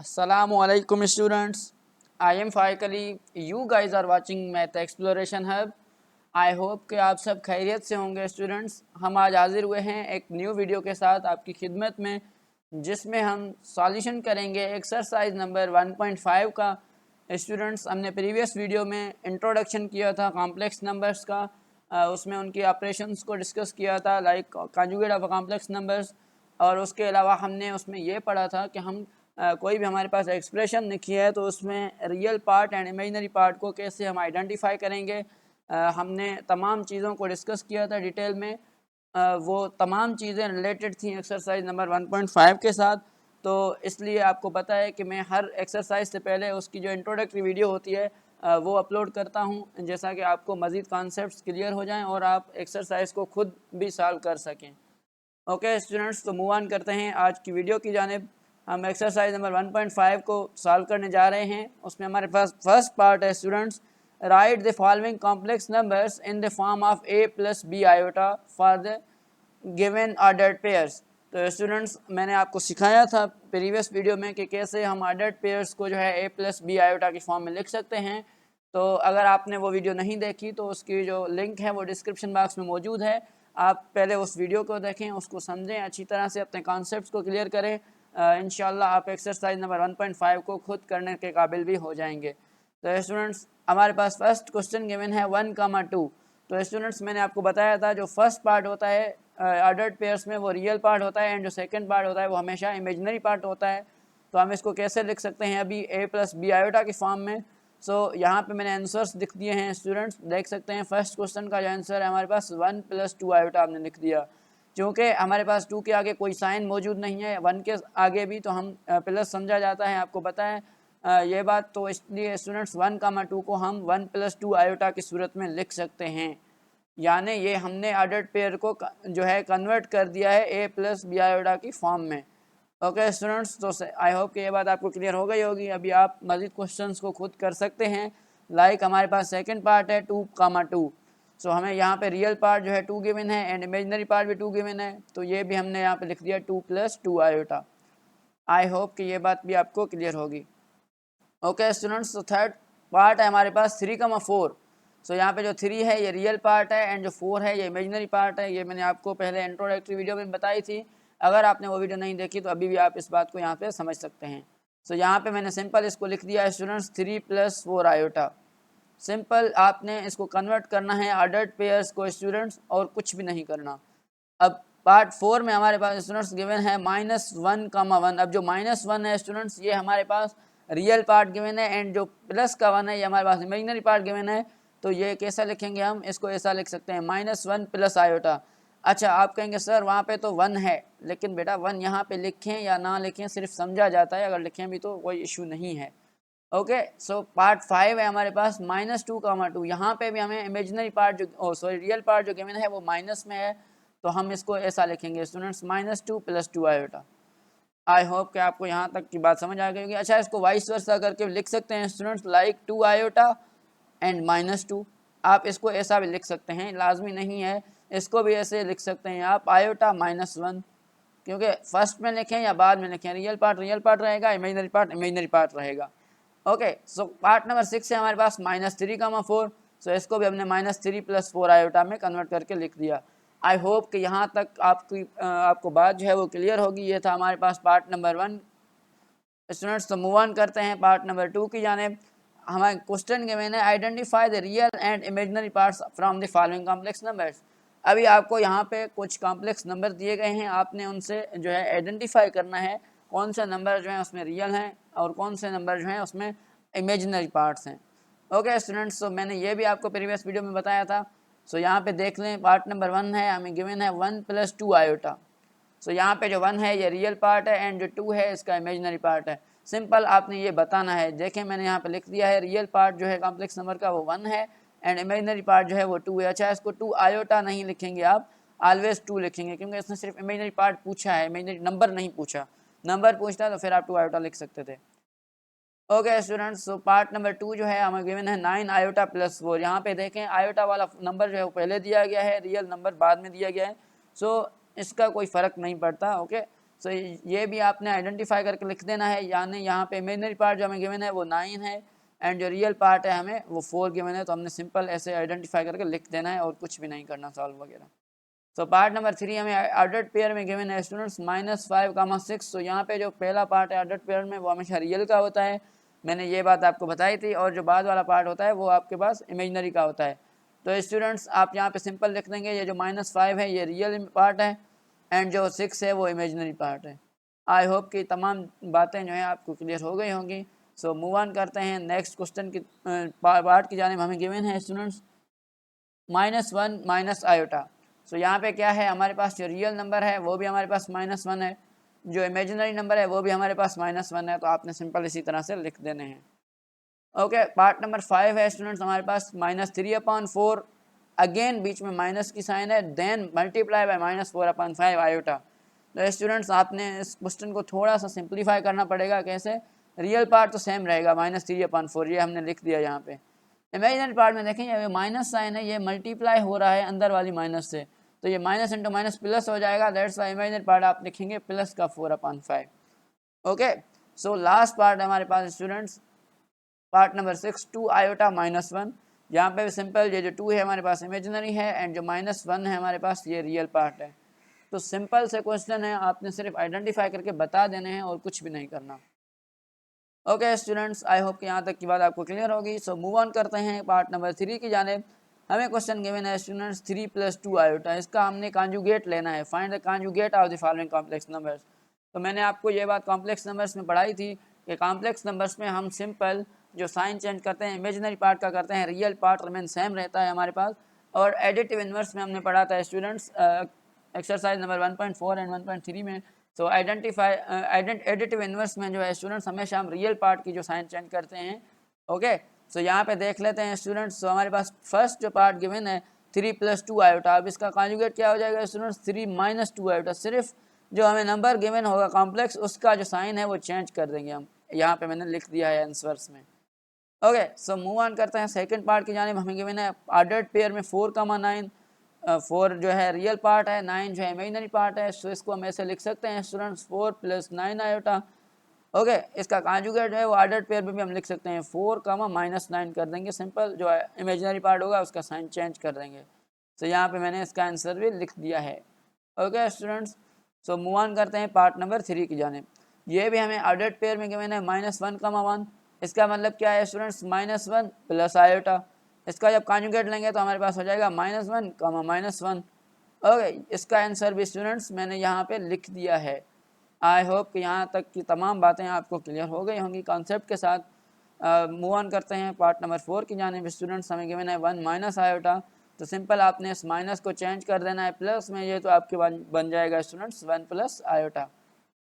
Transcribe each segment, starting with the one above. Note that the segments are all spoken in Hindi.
Assalamualaikum students. I am Faik Ali. You guys are watching Math Exploration Hub. I hope कि आप सब खैरियत से होंगे स्टूडेंट्स। हम आज हाजिर हुए हैं एक न्यू वीडियो के साथ आपकी खिदमत में, जिसमें हम सॉल्यूशन करेंगे एक्सरसाइज नंबर 1.5 का। स्टूडेंट्स, हमने प्रीवियस वीडियो में इंट्रोडक्शन किया था कॉम्प्लेक्स नंबर्स का, उसमें उनकी ऑपरेशंस को डिस्कस किया था, like conjugate of complex numbers. और उसके अलावा हमने उसमें ये पढ़ा था कि हम कोई भी हमारे पास एक्सप्रेशन लिखी है तो उसमें real part and imaginary part को कैसे हम आइडेंटिफाई करेंगे। हमने तमाम चीज़ों को डिस्कस किया था डिटेल में। वो तमाम चीज़ें रिलेटेड थी एक्सरसाइज नंबर 1.5 के साथ। तो इसलिए आपको पता है कि मैं हर एक्सरसाइज से पहले उसकी जो इंट्रोडक्टरी वीडियो होती है वो अपलोड करता हूँ, जैसा कि आपको मज़ीद कॉन्सेप्ट्स क्लियर हो जाएं और आप एक्सरसाइज को खुद भी सॉल्व कर सकें। ओके स्टूडेंट्स, तो मूव ऑन करते हैं आज की वीडियो की जानिब। हम एक्सरसाइज नंबर 1.5 को सॉल्व करने जा रहे हैं। उसमें हमारे पास फर्स्ट पार्ट है students, write the following complex numbers in the form of a plus B iota for the given ordered pairs. तो स्टूडेंट्स, मैंने आपको सिखाया था प्रीवियस वीडियो में कि कैसे हम ऑर्डर्ड पेयर्स को जो है a प्लस बी आयोटा की फॉर्म में लिख सकते हैं। तो अगर आपने वो वीडियो नहीं देखी तो उसकी जो लिंक है वो डिस्क्रिप्शन बॉक्स में मौजूद है। आप पहले उस वीडियो को देखें, उसको समझें अच्छी तरह से, अपने कॉन्सेप्ट्स को क्लियर करें। इंशाल्लाह आप एक्सरसाइज नंबर 1.5 को खुद करने के काबिल भी हो जाएंगे। तो स्टूडेंट्स, हमारे पास फर्स्ट क्वेश्चन गिवन है 1,2। तो स्टूडेंट्स, मैंने आपको बताया था जो फर्स्ट पार्ट होता है ऑर्डर्ड पेयर्स में वो रियल पार्ट होता है, एंड जो सेकंड पार्ट होता है वो हमेशा इमेजिनरी पार्ट होता है। तो हम इसको कैसे लिख सकते हैं अभी a प्लस बी आयोटा की फॉर्म में। यहाँ पे मैंने आंसर्स लिख दिए हैं स्टूडेंट्स, देख सकते हैं। फर्स्ट क्वेश्चन का जो आंसर है हमारे पास 1 + 2 आयोटा हमने लिख दिया। क्योंकि हमारे पास 2 के आगे कोई साइन मौजूद नहीं है, 1 के आगे भी तो हम प्लस समझा जाता है, आपको पता है ये बात। तो इसलिए स्टूडेंट्स 1,2 को हम 1 + 2 आयोटा की सूरत में लिख सकते हैं। यानी ये हमने ऑर्डर्ड पेयर को जो है कन्वर्ट कर दिया है a प्लस बी आयोटा की फॉर्म में। ओके स्टूडेंट्स, तो आई होप कि ये बात आपको क्लियर हो गई होगी। अभी आप मज़ीद क्वेश्चंस को खुद कर सकते हैं। लाइक हमारे पास सेकंड पार्ट है 2,2। सो हमें यहाँ पे रियल पार्ट जो है 2 गिवन है एंड इमेजिनरी पार्ट भी 2 गिवन है, तो ये भी हमने यहाँ पे लिख दिया 2 + 2 आयोटा। आई होप कि ये बात भी आपको क्लियर होगी। ओके स्टूडेंट्स, तो थर्ड पार्ट है हमारे पास 3,4। सो यहाँ पे जो 3 है ये रियल पार्ट है एंड जो 4 है ये इमेजिनरी पार्ट है। ये मैंने आपको पहले इंट्रोडक्टरी वीडियो में बताई थी। अगर आपने वो वीडियो नहीं देखी तो अभी भी आप इस बात को यहाँ पे समझ सकते हैं। सो यहाँ पे मैंने सिंपल इसको लिख दिया है स्टूडेंट्स 3 + 4 आयोटा। सिंपल आपने इसको कन्वर्ट करना है ऑर्डर्ड पेयर्स को स्टूडेंट्स, और कुछ भी नहीं करना। अब पार्ट 4 में हमारे पास स्टूडेंट्स गिवन है -1,1। अब जो -1 है स्टूडेंट्स ये हमारे पास रियल पार्ट गिवन है, एंड जो प्लस का 1 है ये हमारे पास इमेजिनरी पार्ट गिवन है। तो ये कैसा लिखेंगे हम, इसको ऐसा लिख सकते हैं -1 + आयोटा। अच्छा, आप कहेंगे सर वहाँ पे तो 1 है, लेकिन बेटा 1 यहाँ पे लिखें या ना लिखें सिर्फ समझा जाता है, अगर लिखें भी तो कोई इशू नहीं है। ओके, सो पार्ट 5 है हमारे पास -2,2। यहाँ पे भी हमें इमेजिनरी पार्ट जो सॉरी रियल पार्ट जो गिवन है वो माइनस में है, तो हम इसको ऐसा लिखेंगे स्टूडेंट्स -2 + 2 आयोटा। आई होप कि आपको यहाँ तक की बात समझ आ गई होगी। अच्छा, इसको वाइस वर्सा करके लिख सकते हैं स्टूडेंट्स, लाइक 2 आयोटा एंड -2। आप इसको ऐसा भी लिख सकते हैं, लाजमी नहीं है। इसको भी ऐसे लिख सकते हैं आप आयोटा -1, क्योंकि फर्स्ट में लिखें या बाद में लिखें रियल पार्ट रहेगा, इमेजिनरी पार्ट रहेगा। ओके, सो पार्ट नंबर 6 है हमारे पास -3,4। सो इसको भी हमने -3 + 4 आयोटा में कन्वर्ट करके लिख दिया। आई होप कि यहाँ तक आपको बात जो है वो क्लियर होगी। ये था हमारे पास पार्ट नंबर 1 स्टूडेंट्स। तो मूव ऑन करते हैं पार्ट नंबर 2 की जानिब। हमारे क्वेश्चन के मैंने identify the real and imaginary parts from the following complex numbers. अभी आपको यहाँ पे कुछ कॉम्प्लेक्स नंबर दिए गए हैं, आपने उनसे जो है आइडेंटिफाई करना है कौन से नंबर जो हैं उसमें रियल हैं और कौन से नंबर जो हैं उसमें इमेजिनरी पार्ट्स हैं। ओके स्टूडेंट्स, तो मैंने ये भी आपको प्रीवियस वीडियो में बताया था। सो यहाँ पे देख लें, पार्ट नंबर 1 है, हमें गिवन है 1 + 2 आयोटा। सो यहाँ पे जो 1 है ये रियल पार्ट है एंड जो 2 है इसका इमेजिनरी पार्ट है। सिंपल आपने ये बताना है। देखें, मैंने यहाँ पे लिख दिया है रियल पार्ट जो है कॉम्प्लेक्स नंबर का वो 1 है एंड इमेजिनरी पार्ट जो है वो 2 है। अच्छा, इसको 2 आयोटा नहीं लिखेंगे आप, ऑलवेज 2 लिखेंगे, क्योंकि इसने सिर्फ इमेजिनरी पार्ट पूछा है, इमेजिनरी नंबर नहीं पूछा। नंबर पूछता तो फिर आप 2 आयोटा लिख सकते थे। Okay students, so part number 2 जो है हमें गिवन है 9 आयोटा + 4। यहाँ पे देखें आयोटा वाला नंबर जो है वो पहले दिया गया है, रियल नंबर बाद में दिया गया है। सो इसका कोई फ़र्क नहीं पड़ता। ओके, सो ये भी आपने आइडेंटिफाई करके लिख देना है, यानी यहाँ पे इमेजिनरी पार्ट जो हमें गिवन है वो 9 है एंड जो रियल पार्ट है हमें वो 4 गिवन है, तो हमने सिंपल ऐसे आइडेंटिफाई करके लिख देना है और कुछ भी नहीं करना सॉल्व वगैरह। तो पार्ट नंबर 3 हमें ऑर्डर्ड पेयर में गिवन है स्टूडेंट्स -5, 6। तो यहाँ पे जो पहला पार्ट है ऑर्डर्ड पेयर में वो हमेशा रियल का होता है, मैंने ये बात आपको बताई थी, और जो बाद वाला पार्ट होता है वो आपके पास इमेजिनरी का होता है। तो स्टूडेंट्स आप यहाँ पे सिंपल लिख देंगे, ये जो -5 है ये रियल पार्ट है एंड जो 6 है वो इमेजिनरी पार्ट है। आई होप कि तमाम बातें जो हैं आपको क्लियर हो गई होंगी। सो मूव ऑन करते हैं नेक्स्ट क्वेश्चन की पार्ट की जानिब। हमें गिवन है स्टूडेंट्स -1 माइनस आयोटा। सो यहाँ पे क्या है, हमारे पास जो रियल नंबर है वो भी हमारे पास -1 है, जो इमेजिनरी नंबर है वो भी हमारे पास -1 है, तो आपने सिंपल इसी तरह से लिख देने हैं। ओके, पार्ट नंबर 5 है स्टूडेंट्स हमारे पास -3/4, अगेन बीच में माइनस की साइन है, देन मल्टीप्लाई बाय -4/5 आयोटा। तो स्टूडेंट्स आपने इस क्वेश्चन को थोड़ा सा सिंप्लीफाई करना पड़ेगा। कैसे? रियल पार्ट तो सेम रहेगा -3/4, ये हमने लिख दिया यहाँ पे। इमेजिनरी पार्ट में देखें ये माइनस साइन है, ये मल्टीप्लाई हो रहा है अंदर वाली माइनस से, तो ये माइनस इंटू माइनस प्लस हो जाएगा, दैट्स वाई इमेजिनरी पार्ट आप लिखेंगे प्लस का 4/5। ओके, सो लास्ट पार्ट हमारे पास स्टूडेंट्स पार्ट नंबर 6 2 आयोटा -1। यहाँ पे भी सिंपल, ये जो 2 है हमारे पास इमेजिनरी है एंड जो -1 है हमारे पास ये रियल पार्ट है। तो सिंपल से क्वेश्चन है, आपने सिर्फ आइडेंटिफाई करके बता देने हैं और कुछ भी नहीं करना। ओके स्टूडेंट्स, आई होप कि यहाँ तक की बात आपको क्लियर होगी। सो मूव ऑन करते हैं पार्ट नंबर 3 की जानिब। हमें क्वेश्चन गिवन है स्टूडेंट्स 3 + 2 आयोटा, इसका हमने कॉन्जुगेट लेना है। Find the conjugate of the following complex numbers. तो मैंने आपको ये बात कॉम्प्लेक्स नंबर्स में पढ़ाई थी कि कॉम्प्लेक्स नंबर्स में हम सिंपल जो साइन चेंज करते हैं इमेजिनरी पार्ट का करते हैं, रियल पार्ट रिमेन सेम रहता है हमारे पास। और एडिटिव इन्वर्स में हमने पढ़ा था स्टूडेंट्स एक्सरसाइज नंबर 1.4 एंड 1.3 में। तो आइडेंटिफाई एडिटिव इन्वर्स में जो है स्टूडेंट्स हमेशा हम रियल पार्ट की जो साइन चेंज करते हैं। ओके, सो यहाँ पे देख लेते हैं स्टूडेंट्स। तो हमारे पास फर्स्ट जो पार्ट गिवन है 3 + 2 आयोटा, अब इसका कॉन्जुगेट क्या हो जाएगा स्टूडेंट्स 3 - 2 आयोटा। सिर्फ जो हमें नंबर गिवन होगा कॉम्प्लेक्स उसका जो साइन है वो चेंज कर देंगे हम, यहाँ पे मैंने लिख दिया है आंसर्स में। ओके, सो मूव ऑन करते हैं सेकंड पार्ट की जानिब। हमें गिवन है ऑर्डर्ड पेयर में 4, 9। 4 जो है रियल पार्ट है, 9 जो है इमेजिनरी पार्ट है। सो इसको हम ऐसे लिख सकते हैं स्टूडेंट्स 4 + 9 आयोटा। ओके, इसका कॉन्जुगेट है वो ऑर्डर्ड पेयर में भी हम लिख सकते हैं 4, -9 कर देंगे। सिंपल जो है इमेजिनरी पार्ट होगा उसका साइन चेंज कर देंगे। तो यहाँ पे मैंने इसका आंसर भी लिख दिया है। Okay students, so move on करते हैं पार्ट नंबर 3 की जानिब। ये भी हमें ऑर्डर्ड पेयर में गिवन है -1, 1। इसका मतलब क्या है स्टूडेंट्स -1 + आयोटा। इसका जब कॉन्जुगेट लेंगे तो हमारे पास हो जाएगा -1, -1। ओके, इसका आंसर भी स्टूडेंट्स मैंने यहाँ पे लिख दिया है। आई होप कि यहाँ तक की तमाम बातें आपको क्लियर हो गई होंगी कॉन्सेप्ट के साथ। मूव ऑन करते हैं पार्ट नंबर 4 की जानिब। स्टूडेंट्स हमें गिवन है 1 - आयोटा, तो सिंपल आपने इस माइनस को चेंज कर देना है प्लस में, ये तो आपके बन जाएगा students 1 + iota.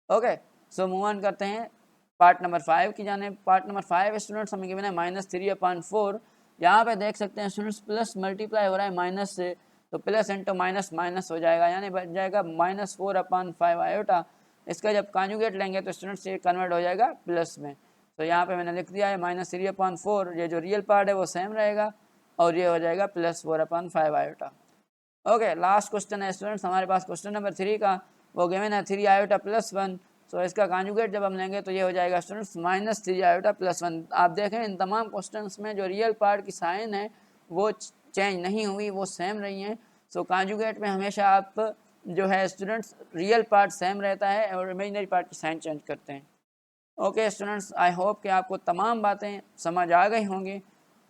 Okay, so move on करते हैं पार्ट नंबर 5 की जानिब। पार्ट नंबर 5 स्टूडेंट्स हमें गिवन है -3/4। यहाँ पे देख सकते हैं स्टूडेंट्स प्लस मल्टीप्लाई हो रहा है माइनस से, तो प्लस इंटू माइनस माइनस हो जाएगा, यानी बन जाएगा -4/5 आयोटा। इसका जब कॉन्जुगेट लेंगे तो स्टूडेंट्स ये कन्वर्ट हो जाएगा प्लस में। तो यहाँ पे मैंने लिख दिया है -3/4, ये जो रियल पार्ट है वो सेम रहेगा और ये हो जाएगा +4/5 आयोटा। ओके, लास्ट क्वेश्चन है स्टूडेंट्स हमारे पास क्वेश्चन नंबर 3 का, वो गिवन है 3 आयोटा +1। सो इसका कॉन्जुगेट जब हम लेंगे तो ये हो जाएगा स्टूडेंट्स -3 आयोटा +1। आप देखें इन तमाम क्वेश्चंस में जो रियल पार्ट की साइन है वो चेंज नहीं हुई, वो सेम रही हैं। सो कॉन्जुगेट में हमेशा आप जो है स्टूडेंट्स रियल पार्ट सेम रहता है और इमेजिनरी पार्ट की साइन चेंज करते हैं। ओके स्टूडेंट्स, आई होप कि आपको तमाम बातें समझ आ गई होंगी।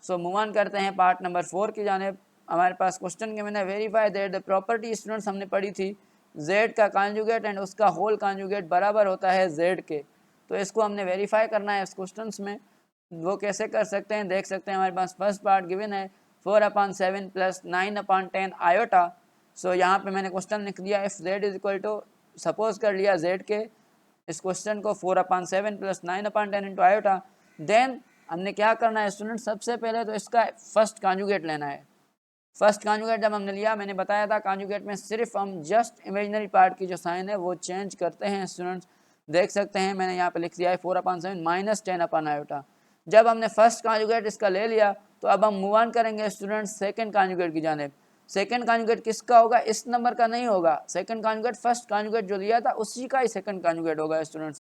सो मूव ऑन करते हैं पार्ट नंबर 4 की जानिब। हमारे पास क्वेश्चन के मैंने verify that the property students हमने पढ़ी थी z का कॉन्जुगेट एंड उसका होल कॉन्जुगेट बराबर होता है z के। तो इसको हमने वेरीफाई करना है इस क्वेश्चन में। वो कैसे कर सकते हैं देख सकते हैं, हमारे पास फर्स्ट पार्ट गिवन है 4/7 + 9/10 आयोटा। सो यहाँ पे मैंने क्वेश्चन लिख दिया इफ z = सपोज कर लिया z के इस क्वेश्चन को 4/7 + 9/10 इंटू आयोटा। देन हमने क्या करना है स्टूडेंट, सबसे पहले तो इसका फर्स्ट कॉन्जुगेट लेना है। फर्स्ट कॉन्जुगेट जब हमने लिया, मैंने बताया था कॉन्जुगेट में सिर्फ हम जस्ट इमेजिनरी पार्ट की जो साइन है वो चेंज करते हैं स्टूडेंट्स। देख सकते हैं मैंने यहाँ पे लिख दिया है 4/7 -10 आयोटा। जब हमने फर्स्ट कॉन्जुगेट इसका ले लिया तो अब हम मूव ऑन करेंगे स्टूडेंट्स सेकंड कॉन्जुगेट की जानिब। सेकंड कॉन्जुगेट किसका होगा, इस नंबर का नहीं होगा, सेकंड कॉन्जुगेट फर्स्ट कॉन्जुगेट जो दिया था उसी का ही सेकंड कॉन्जुगेट होगा स्टूडेंट्स।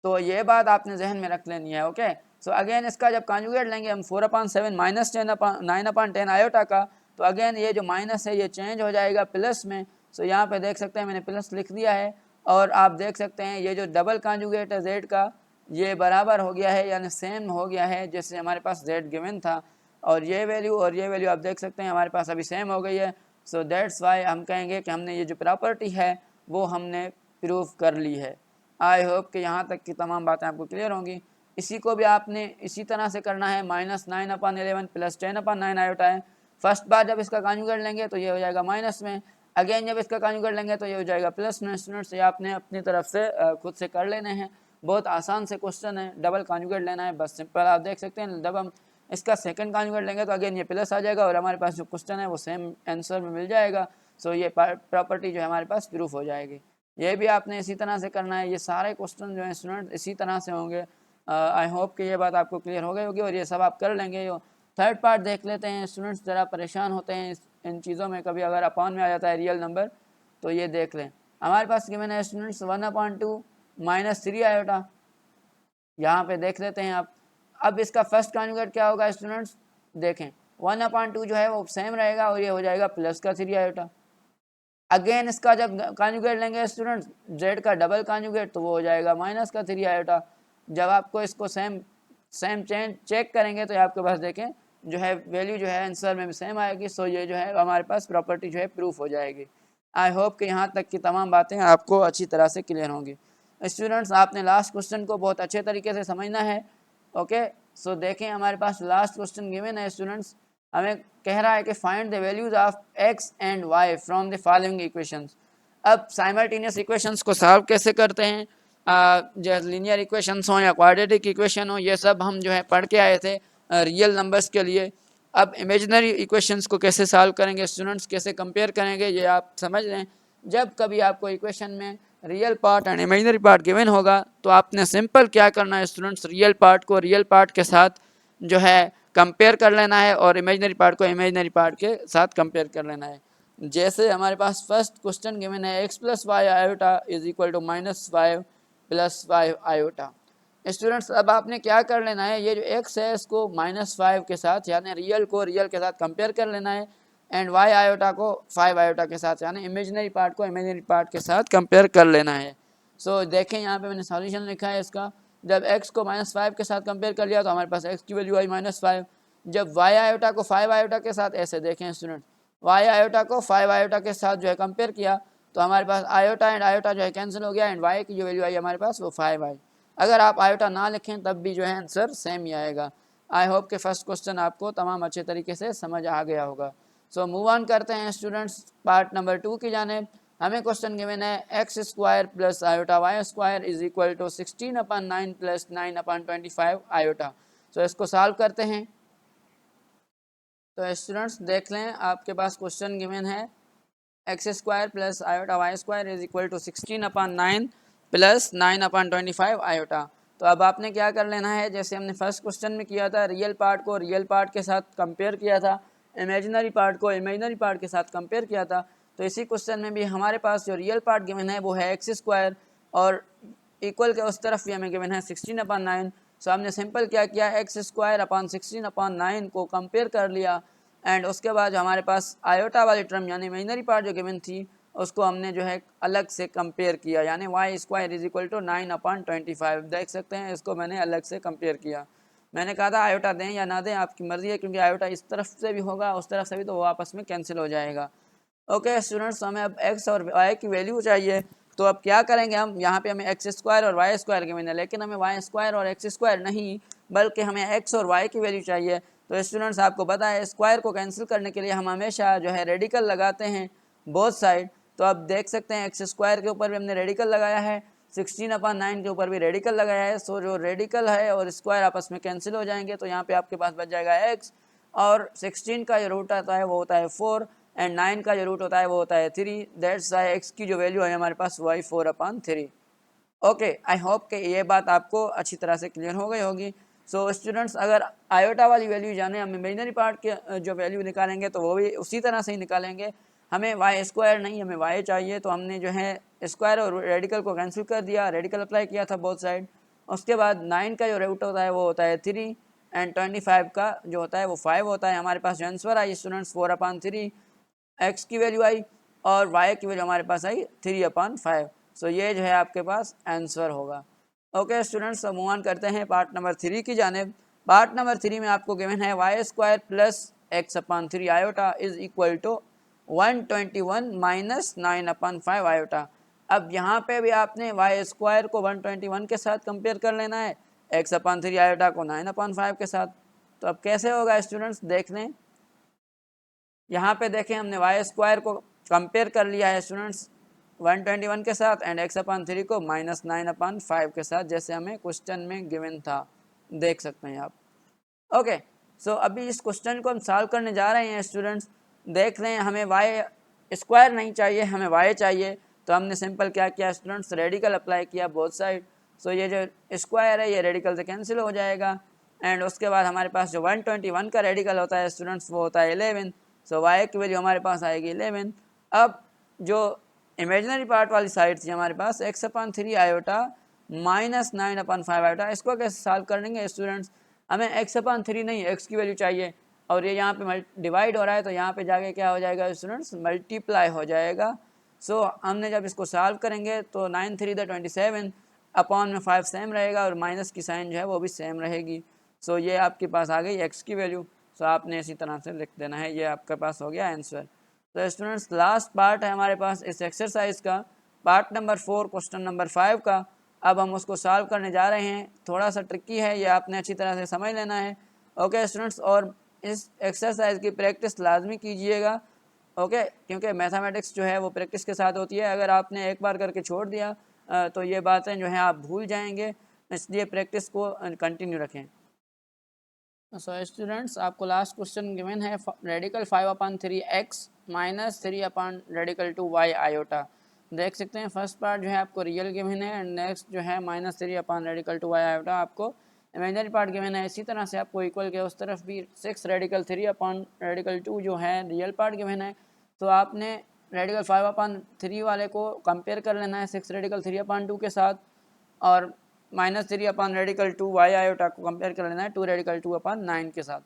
तो ये बात आपने जहन में रख लेनी है। ओके, सो अगेन इसका जब कॉन्जुगेट लेंगे हम 4/7 माइनस 9/10 आयोटा का, तो अगेन ये जो माइनस है ये चेंज हो जाएगा प्लस में। सो यहाँ पे देख सकते हैं मैंने प्लस लिख दिया है, और आप देख सकते हैं ये जो डबल कॉन्जुगेट है जेड का, ये बराबर हो गया है यानी सेम हो गया है जैसे हमारे पास जेड गिवन था, और ये वैल्यू और ये वैल्यू आप देख सकते हैं हमारे पास अभी सेम हो गई है। सो दैट्स वाई हम कहेंगे कि हमने ये जो प्रॉपर्टी है वो हमने प्रूव कर ली है। आई होप कि यहाँ तक की तमाम बातें आपको क्लियर होंगी। इसी को भी आपने इसी तरह से करना है, -9/11 प्लस 10/9 आयोटा है। फर्स्ट बार जब इसका कॉन्जुगेट लेंगे तो ये हो जाएगा माइनस में, अगेन जब इसका कॉन्जुगेट लेंगे तो ये हो जाएगा प्लस में। स्टूडेंट्स ये आपने अपनी तरफ से खुद से कर लेने हैं, बहुत आसान से क्वेश्चन है, डबल कॉन्जुगेट लेना है बस सिंपल। आप देख सकते हैं जब हम इसका सेकंड कॉन्जुगेट लेंगे तो अगेन ये प्लस आ जाएगा और हमारे पास जो क्वेश्चन है वो सेम आंसर में मिल जाएगा। सो ये प्रॉपर्टी जो है हमारे पास प्रूफ हो जाएगी। ये भी आपने इसी तरह से करना है, ये सारे क्वेश्चन जो हैं स्टूडेंट इसी तरह से होंगे। आई होप कि ये बात आपको क्लियर हो गई होगी और ये सब आप कर लेंगे। थर्ड पार्ट देख लेते हैं स्टूडेंट्स, ज़रा परेशान होते हैं इन चीज़ों में, कभी अगर अपॉन में आ जाता है रियल नंबर तो ये देख लें। हमारे पास गिवन है स्टूडेंट्स 1/2 -3 आयोटा, यहाँ पे देख लेते हैं आप। अब इसका फर्स्ट कॉन्जुगेट क्या होगा स्टूडेंट्स, देखें 1/2 जो है वो सेम रहेगा और ये हो जाएगा प्लस का 3 आयोटा। अगेन इसका जब कॉन्जुगेट लेंगे स्टूडेंट्स जेड का डबल कॉन्जुगेट तो वो हो जाएगा माइनस का 3 आयोटा। जब आपको इसको सेम चेक करेंगे तो आपके पास देखें जो है वैल्यू जो है आंसर में भी सेम आएगी। सो ये जो है हमारे पास प्रॉपर्टी जो है प्रूफ हो जाएगी। आई होप कि यहाँ तक की तमाम बातें आपको अच्छी तरह से क्लियर होंगी। स्टूडेंट्स आपने लास्ट क्वेश्चन को बहुत अच्छे तरीके से समझना है। ओके, सो देखें हमारे पास लास्ट क्वेश्चन गिवन है स्टूडेंट्स, हमें कह रहा है कि find the values of x and y from the following equations. अब साइमल्टेनियस इक्वेशंस को सॉल्व कैसे करते हैं, जो लीनियर इक्वेशंस हो या क्वाड्रेटिक इक्वेशन हो, ये सब हम जो है पढ़ के आए थे रियल नंबर्स के लिए। अब इमेजिनरी इक्वेशंस को कैसे सॉल्व करेंगे स्टूडेंट्स, कैसे कंपेयर करेंगे, ये आप समझ लें। जब कभी आपको इक्वेशन में real part and imaginary part given होगा तो आपने सिंपल क्या करना है स्टूडेंट्स, रियल पार्ट को रियल पार्ट के साथ जो है कंपेयर कर लेना है और इमेजिनरी पार्ट को इमेजिनरी पार्ट के साथ कंपेयर कर लेना है। जैसे हमारे पास फर्स्ट क्वेश्चन गिवन है x + y iota is equal to -5 + 5 iota. Students अब आपने क्या कर लेना है, ये जो x है इसको -5 के साथ यानी रियल को रियल के साथ कंपेयर कर लेना है, एंड y आयोटा को 5 आयोटा के साथ यानी इमेजिनरी पार्ट को इमेजिनरी पार्ट के साथ कंपेयर कर लेना है। सो देखें यहाँ पे मैंने सॉल्यूशन लिखा है इसका, जब x को -5 के साथ कंपेयर कर लिया तो हमारे पास x की वैल्यू आई -5। जब y आयोटा को 5 आयोटा के साथ, ऐसे देखें स्टूडेंट, y आयोटा को 5 आयोटा के साथ जो है कंपेयर किया तो हमारे पास आयोटा एंड आयोटा जो है कैंसिल हो गया एंड y की जो वैल्यू आई हमारे पास वो 5 आई। अगर आप आयोटा ना लिखें तब भी जो है आंसर सेम ही आएगा। आई होप कि फर्स्ट क्वेश्चन आपको तमाम अच्छे तरीके से समझ आ गया होगा। सो मूव ऑन करते हैं स्टूडेंट्स पार्ट नंबर 2 की जानिब। हमें क्वेश्चन गिवन है x² + iota y² is equal to 16/9 + 9/25 iota. So इसको सॉल्व करते हैं। तो स्टूडेंट्स देख लें आपके पास क्वेश्चन गिवन है x² + iota y² is equal to 16/9 + 9/25 iota. तो अब आपने क्या कर लेना है, जैसे हमने फर्स्ट क्वेश्चन में किया था, रियल पार्ट को रियल पार्ट के साथ कंपेयर किया था, इमेजिनरी पार्ट को इमेजिनरी पार्ट के साथ कंपेयर किया था, तो इसी क्वेश्चन में भी हमारे पास जो रियल पार्ट गिवन है वो है x² और इक्वल के उस तरफ भी हमें गिवन है 16/9। सो हमने सिंपल क्या किया, x² 16/9 को कंपेयर कर लिया एंड उसके बाद हमारे पास आयोटा वाली टर्म यानी इमेजिनरी पार्ट जो गिवन थी उसको हमने जो है अलग से कंपेयर किया यानी y² इज इक्वल टू 9/25। देख सकते हैं इसको मैंने अलग से कंपेयर किया। मैंने कहा था आयोटा दें या ना दें आपकी मर्जी है, क्योंकि आयोटा इस तरफ से भी होगा उस तरफ से भी तो वो आपस में कैंसिल हो जाएगा। ओके स्टूडेंट्स, हमें अब x और y की वैल्यू चाहिए, तो अब क्या करेंगे हम, यहाँ पे हमें x² और y² गिवन है लेकिन हमें y² और x² नहीं बल्कि हमें x और y की वैल्यू चाहिए। तो स्टूडेंट्स आपको पता है स्क्वायर को कैंसिल करने के लिए हम हमेशा जो है रेडिकल लगाते हैं बोथ साइड। तो आप देख सकते हैं x² के ऊपर भी हमने रेडिकल लगाया है, 16/9 के ऊपर भी रेडिकल लगाया है। सो जो रेडिकल है और स्क्वायर आपस में कैंसिल हो जाएंगे तो यहाँ पे आपके पास बच जाएगा x, और 16 का जो रूट आता है वो होता है 4 एंड 9 का जो रूट होता है वो होता है 3। दैट्स वाई x की जो वैल्यू है हमारे पास वो 4/3। ओके, आई होप कि ये बात आपको अच्छी तरह से क्लियर हो गई होगी। सो स्टूडेंट्स अगर आयोटा वाली वैल्यू जाने, हम इमेजिनरी पार्ट के जो वैल्यू निकालेंगे तो वो भी उसी तरह से ही निकालेंगे। हमें वाई स्क्वायर नहीं, हमें वाई चाहिए, तो हमने जो है स्क्वायर और रेडिकल को कैंसिल कर दिया, रेडिकल अप्लाई किया था बोथ साइड। उसके बाद 9 का जो रूट होता है वो होता है 3 एंड 25 का जो होता है वो 5 होता है। हमारे पास जो आंसर आई स्टूडेंट्स 4/3 एक्स की वैल्यू आई और वाई की वैल्यू हमारे पास आई 3/5। सो ये जो है आपके पास आंसर होगा। ओके स्टूडेंट्स, मूव ऑन करते हैं पार्ट नंबर 3 की जानिब। पार्ट नंबर 3 में आपको गिवन है Y square plus x/3 iota is equal to 121 minus 9/5 iota. अब यहाँ पे भी आपने वाई स्क्वायर को 121 के साथ कंपेयर कर लेना है, x/3 आयोटा को 9/5 के साथ। तो अब कैसे होगा स्टूडेंट्स, देख लें। यहाँ पे देखें हमने वाई स्क्वायर को कंपेयर कर लिया है स्टूडेंट्स 121 के साथ एंड x/3 को -9/5 के साथ, जैसे हमें क्वेश्चन में गिवन था, देख सकते हैं आप। ओके, सो अभी इस क्वेश्चन को हम सॉल्व करने जा रहे हैं स्टूडेंट्स। देख लें, हमें वाई स्क्वायर नहीं चाहिए, हमें वाई चाहिए। तो हमने सिंपल क्या किया स्टूडेंट्स, रेडिकल अप्लाई किया बोथ साइड। सो ये जो स्क्वायर है ये रेडिकल से कैंसिल हो जाएगा एंड उसके बाद हमारे पास जो 121 का रेडिकल होता है स्टूडेंट्स वो होता है 11। सो वाई की वैल्यू हमारे पास आएगी 11। अब जो इमेजिनरी पार्ट वाली साइड थी हमारे पास x/3 आयोटा माइनस 9/5 आयोटा, इसको कैसे सॉल्व करेंगे स्टूडेंट्स, हमें x/3 नहीं x की वैल्यू चाहिए और ये यहाँ पे डिवाइड हो रहा है तो यहाँ पे जाके क्या हो जाएगा स्टूडेंट्स, मल्टीप्लाई हो जाएगा। सो हमने जब इसको सॉल्व करेंगे तो 9 3 27 अपॉन में 5 सेम रहेगा और माइनस की साइन जो है वो भी सेम रहेगी। सो ये आपके पास आ गई x की वैल्यू। सो आपने इसी तरह से लिख देना है, ये आपके पास हो गया आंसर। तो स्टूडेंट्स लास्ट पार्ट है हमारे पास इस एक्सरसाइज का, पार्ट नंबर 4 क्वेश्चन नंबर 5 का। अब हम उसको सॉल्व करने जा रहे हैं, थोड़ा सा ट्रिकी है, ये आपने अच्छी तरह से समझ लेना है। ओके स्टूडेंट्स, और इस एक्सरसाइज की प्रैक्टिस लाजमी कीजिएगा। ओके, क्योंकि मैथमेटिक्स जो है वो प्रैक्टिस के साथ होती है। अगर आपने एक बार करके छोड़ दिया तो ये बातें जो हैं आप भूल जाएंगे, इसलिए प्रैक्टिस को कंटिन्यू रखें। सो स्टूडेंट्स, आपको लास्ट क्वेश्चन गिवन है radical 5/3 x minus 3 radical 2 y iota. देख सकते हैं फर्स्ट पार्ट जो है आपको रियल गिवन है एंड नेक्स्ट जो है -3 रेडिकल 2 y आयोटा आपको इमेजिनरी पार्ट गिवन है। इसी तरह से आपको इक्वल के उस तरफ भी 6 रेडिकल 3 रेडिकल 2 जो है रियल पार्ट गिवन है। तो आपने रेडिकल 5/3 वाले को कंपेयर कर लेना है 6 रेडिकल 3/2 के साथ और -3 रेडिकल 2 वाई आयोटा को कंपेयर कर लेना है 2 रेडिकल 2/9 के साथ।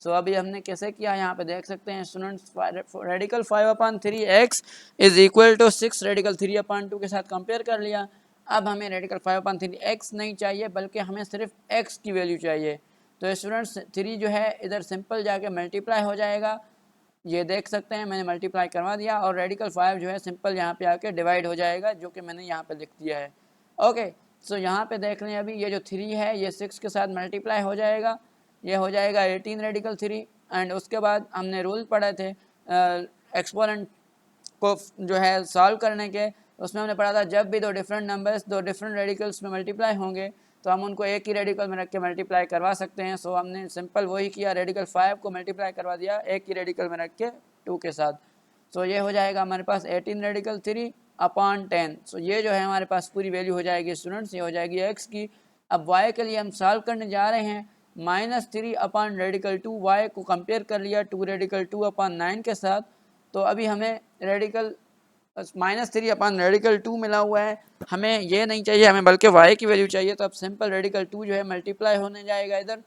सो अभी हमने कैसे किया यहाँ पे देख सकते हैं students, radical 5/3 x is equal to 6 radical 3/2 के साथ कंपेयर कर लिया। अब हमें रेडिकल 5/3 x नहीं चाहिए बल्कि हमें सिर्फ x की वैल्यू चाहिए। तो स्टूडेंट्स 3 जो है इधर सिंपल जाके मल्टीप्लाई हो जाएगा, ये देख सकते हैं मैंने मल्टीप्लाई करवा दिया, और रेडिकल 5 जो है सिंपल यहाँ पे आके डिवाइड हो जाएगा, जो कि मैंने यहाँ पे लिख दिया है। ओके, सो यहाँ पे देख लें, अभी ये जो 3 है ये 6 के साथ मल्टीप्लाई हो जाएगा, ये हो जाएगा 18 रेडिकल 3। एंड उसके बाद हमने रूल पढ़े थे एक्सपोनेंट को जो है सॉल्व करने के, उसमें हमने पढ़ा था जब भी दो डिफरेंट नंबर्स दो डिफरेंट रेडिकल्स में मल्टीप्लाई होंगे तो हम उनको एक ही रेडिकल में रख के मल्टीप्लाई करवा सकते हैं। सो हमने सिंपल वही किया, रेडिकल 5 को मल्टीप्लाई करवा दिया एक ही रेडिकल में रख के 2 के साथ। सो ये हो जाएगा हमारे पास 18 रेडिकल 3/10। सो ये जो है हमारे पास पूरी वैल्यू हो जाएगी स्टूडेंट्स, ये हो जाएगी x की। अब y के लिए हम सॉल्व करने जा रहे हैं, -3 रेडिकल 2 y को कंपेयर कर लिया 2 रेडिकल 2/9 के साथ। तो अभी हमें रेडिकल -3 रेडिकल 2 मिला हुआ है, हमें ये नहीं चाहिए, हमें बल्कि y की वैल्यू चाहिए। तो अब सिंपल रेडिकल 2 जो है मल्टीप्लाई होने जाएगा इधर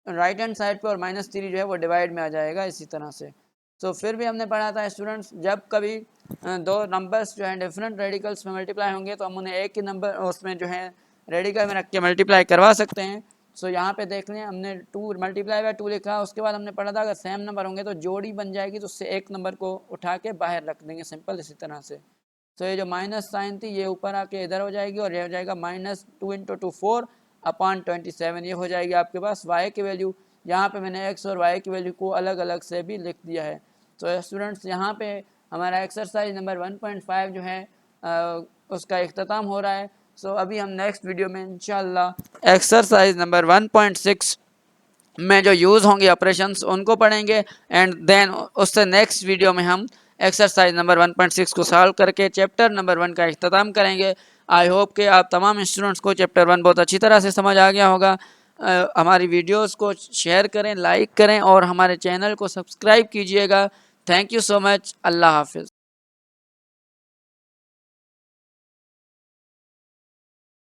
राइट हैंड साइड पे और -3 जो है वो डिवाइड में आ जाएगा इसी तरह से। तो फिर भी हमने पढ़ा था स्टूडेंट्स, जब कभी दो नंबर्स जो है डिफरेंट रेडिकल्स में मल्टीप्लाई होंगे तो हम उन्हें एक ही नंबर उसमें जो है रेडिकल में रख के मल्टीप्लाई करवा सकते हैं। सो यहाँ पे देख लें, हमने 2 मल्टीप्लाई बाय 2 लिखा, उसके बाद हमने पढ़ा था अगर सेम नंबर होंगे तो जोड़ी बन जाएगी, तो उससे एक नंबर को उठा के बाहर रख देंगे, सिंपल इसी तरह से। तो ये जो माइनस साइन थी ये ऊपर आके इधर हो जाएगी और ये हो जाएगा -2 × 2 4/27। ये हो जाएगी आपके पास y की वैल्यू। यहाँ पे मैंने x और y की वैल्यू को अलग अलग से भी लिख दिया है। तो स्टूडेंट्स यहाँ पे हमारा एक्सरसाइज नंबर 1.5 जो है उसका इख्तिताम हो रहा है। सो अभी हम नेक्स्ट वीडियो में इंशाल्लाह एक्सरसाइज नंबर 1.6 में जो यूज़ होंगे ऑपरेशंस उनको पढ़ेंगे एंड देन उससे नेक्स्ट वीडियो में हम एक्सरसाइज नंबर 1.6 को सॉल्व करके चैप्टर नंबर 1 का इख्तिताम करेंगे। आई होप कि आप तमाम स्टूडेंट्स को चैप्टर 1 बहुत अच्छी तरह से समझ आ गया होगा। हमारी वीडियोस को शेयर करें, लाइक करें और हमारे चैनल को सब्सक्राइब कीजिएगा। Thank you so much. अल्लाह हाफ़िज़।